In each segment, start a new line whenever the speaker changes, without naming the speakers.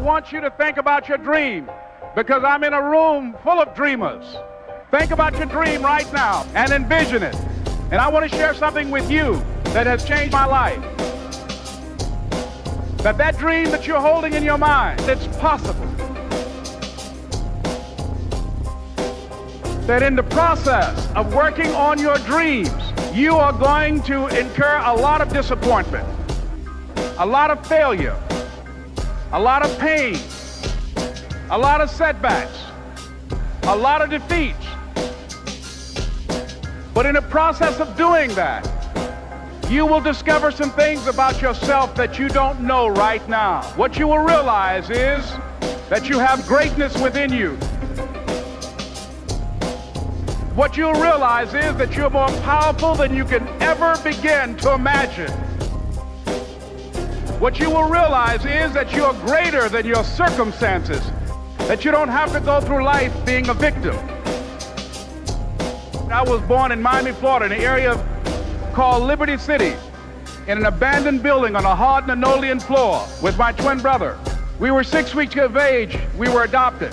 want you to think about your dream, because I'm in a room full of dreamers. Think about your dream right now and envision it. And I want to share something with you that has changed my life. That dream that you're holding in your mind, it's possible. That in the process of working on your dreams, you are going to incur a lot of disappointment, a lot of failure, a lot of pain, a lot of setbacks, a lot of defeats. But in the process of doing that, you will discover some things about yourself that you don't know right now. What you will realize is that you have greatness within you. What you'll realize is that you're more powerful than you can ever begin to imagine. What you will realize is that you're greater than your circumstances, that you don't have to go through life being a victim. I was born in Miami, Florida, in an area called Liberty City, in an abandoned building on a hard linoleum floor with my twin brother. We were 6 weeks of age. We were adopted.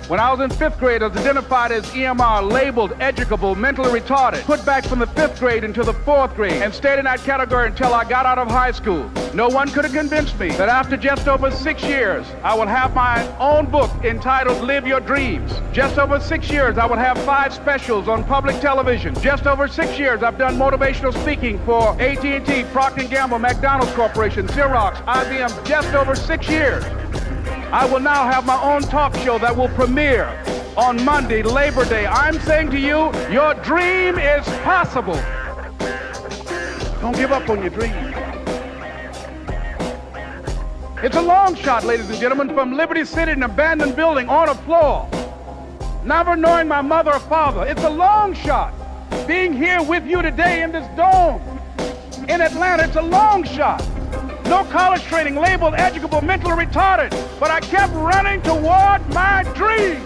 When I was in 5th grade, I was identified as EMR, labeled educable, mentally retarded, put back from the 5th grade into the 4th grade, and stayed in that category until I got out of high school. No one could have convinced me that after just over 6 years, I would have my own book entitled Live Your Dreams. Just over 6 years, I would have 5 specials on public television. Just over 6 years, I've done motivational speaking for AT&T, Procter & Gamble, McDonald's Corporation, Xerox, IBM. Just over 6 years. I will now have my own talk show that will premiere on Monday, Labor Day. I'm saying to you, your dream is possible. Don't give up on your dream. It's a long shot, ladies and gentlemen, from Liberty City, an abandoned building on a floor, never knowing my mother or father. It's a long shot. Being here with you today in this dome in Atlanta, it's a long shot. No college training, labeled educable, mentally retarded, but I kept running toward my dream.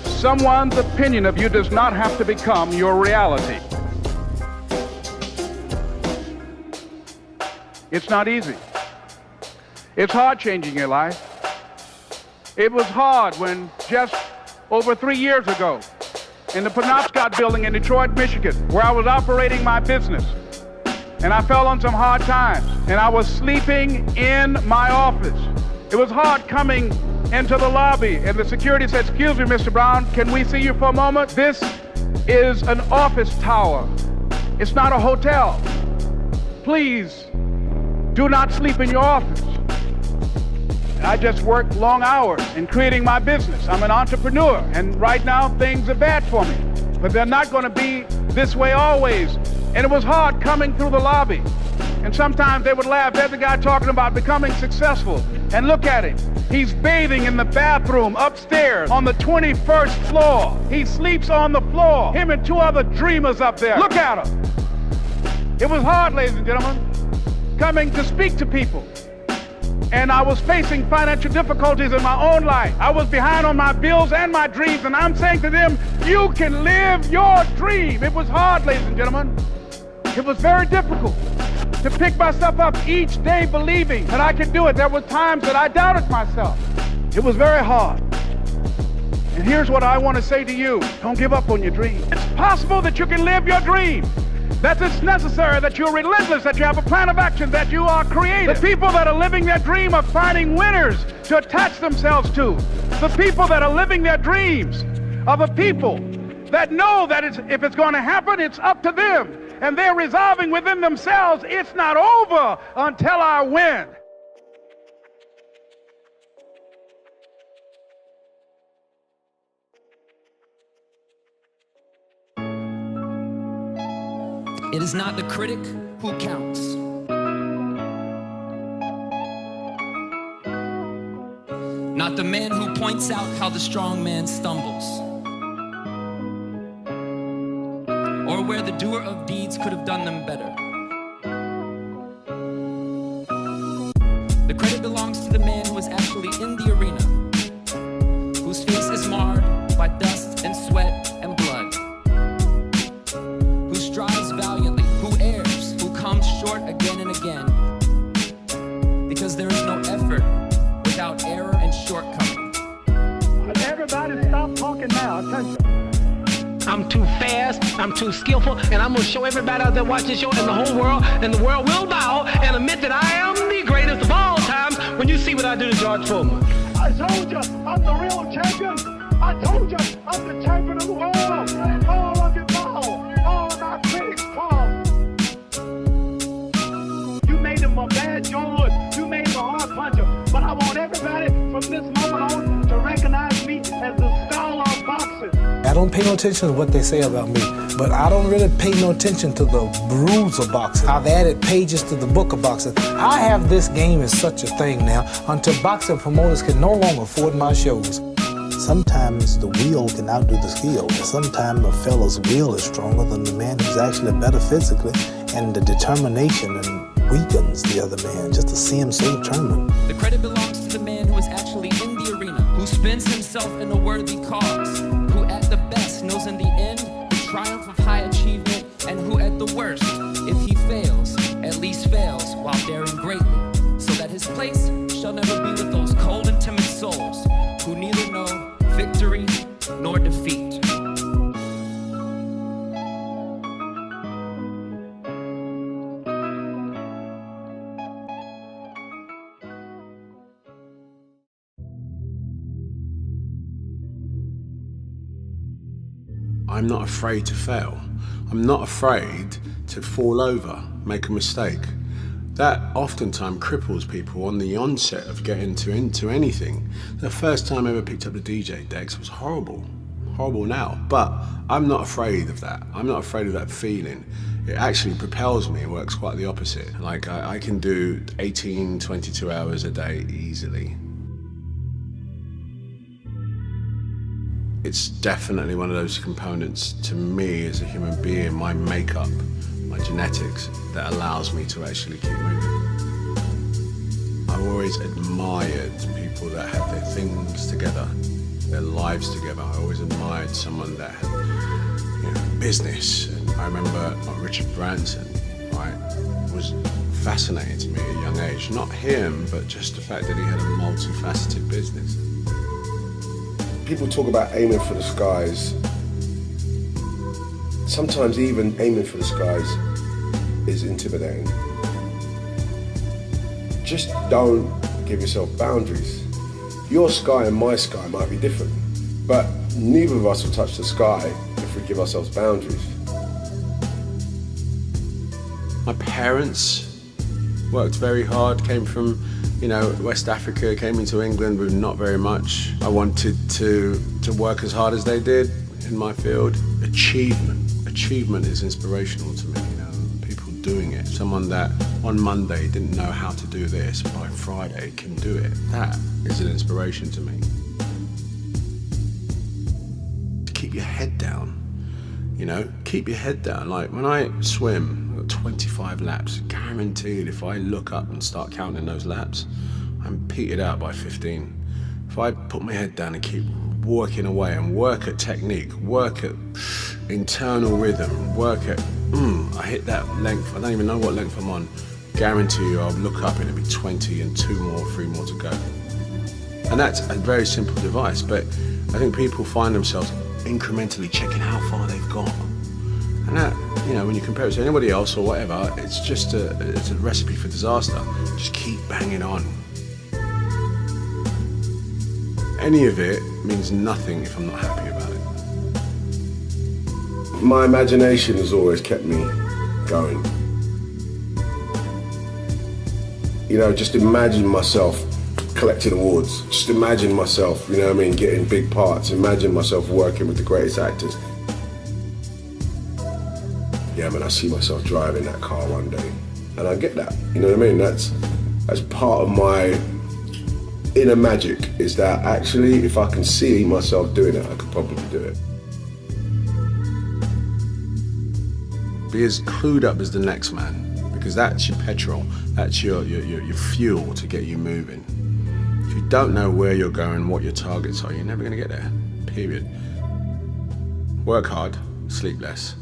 Someone's opinion of you does not have to become your reality. It's not easy. It's hard changing your life. It was hard when just over 3 years ago, in the Penobscot building in Detroit, Michigan, where I was operating my business. And I fell on some hard times, and I was sleeping in my office. It was hard coming into the lobby, and the security said, "Excuse me, Mr. Brown, can we see you for a moment? This is an office tower. It's not a hotel. Please do not sleep in your office." I just work long hours in creating my business. I'm an entrepreneur, and right now things are bad for me. But they're not going to be this way always. And it was hard coming through the lobby. And sometimes they would laugh. There's a guy talking about becoming successful. And look at him. He's bathing in the bathroom upstairs on the 21st floor. He sleeps on the floor. Him and 2 other dreamers up there. Look at him. It was hard, ladies and gentlemen, coming to speak to people. And I was facing financial difficulties in my own life. I was behind on my bills and my dreams, and I'm saying to them, you can live your dream. It was hard, ladies and gentlemen. It was very difficult to pick myself up each day believing that I could do it. There were times that I doubted myself. It was very hard. And here's what I want to say to you. Don't give up on your dream. It's possible that you can live your dream. That it's necessary, that you're relentless, that you have a plan of action, that you are creative. The people that are living their dream are finding winners to attach themselves to. The people that are living their dreams are the people that know that if it's going to happen, it's up to them. And they're resolving within themselves, it's not over until I win.
It is not the critic who counts. Not the man who points out how the strong man stumbles, or where the doer of deeds could have done them better. The credit belongs to the man who is actually in the arena, whose face is marred by dust and sweat and blood.
talking now, attention.
I'm too fast, I'm too skillful, and I'm gonna show everybody out there watching this show and the whole world, and the world will bow and admit that I am the greatest of all times when you see what I do to George Foreman.
I told you, I'm the real champion. I told you, I'm the champion of the world. All of you know, all of my critics call. You made him a bad George, you made him a hard puncher, but I want everybody from this moment on to recognize me as the scholar of boxing.
I don't pay no attention to what they say about me, but I don't really pay no attention to the rules of boxing. I've added pages to the book of boxing. I have this game as such a thing now until boxing promoters can no longer afford my shows.
Sometimes the will can outdo the skill. Sometimes a fella's will is stronger than the man who's actually better physically, and the determination and weakens the other man just to see him so determined.
The credit belongs to the man who is actually in the arena, who spends himself in a worthy cause, who at the best knows in the end the triumph of high achievement, and who at the worst, if he fails, at least fails while daring greatly, so that his place shall never be with those cold and timid souls who neither know victory nor defeat.
I'm not afraid to fail. I'm not afraid to fall over, make a mistake. That oftentimes cripples people on the onset of getting into anything. The first time I ever picked up the DJ decks was horrible now, but I'm not afraid of that. I'm not afraid of that feeling. It actually propels me, it works quite the opposite. Like I can do 18, 22 hours a day easily. It's definitely one of those components to me as a human being, my makeup, my genetics, that allows me to actually keep moving. I've always admired people that had their things together, their lives together. I always admired someone that had, business. And I remember Richard Branson, right, was fascinating to me at a young age. Not him, but just the fact that he had a multifaceted business.
People talk about aiming for the skies. Sometimes even aiming for the skies is intimidating. Just don't give yourself boundaries. Your sky and my sky might be different, but neither of us will touch the sky if we give ourselves boundaries.
My parents worked very hard, came from West Africa, came into England with not very much. I wanted to work as hard as they did in my field. Achievement is inspirational to me, people doing it. Someone that on Monday didn't know how to do this, by Friday can do it. That is an inspiration to me. To keep your head down, keep your head down. Like when I swim, I've got 25 laps, guaranteed if I look up and start counting those laps, I'm petered out by 15. If I put my head down and keep working away and work at technique, work at internal rhythm, work at, I hit that length, I don't even know what length I'm on, guarantee you I'll look up and it'll be 20 and 2 more, 3 more to go. And that's a very simple device, but I think people find themselves incrementally checking how far they've got. And that, when you compare it to anybody else or whatever, it's just it's a recipe for disaster. Just keep banging on. Any of it means nothing if I'm not happy about it.
My imagination has always kept me going. Just imagine myself collecting awards. Just imagine myself, getting big parts. Imagine myself working with the greatest actors. Yeah, man, I see myself driving that car one day. And I get that, That's part of my inner magic, is that actually, if I can see myself doing it, I could probably do it.
Be as clued up as the next man, because that's your petrol, that's your fuel to get you moving. If you don't know where you're going, what your targets are, you're never going to get there, period. Work hard, sleep less.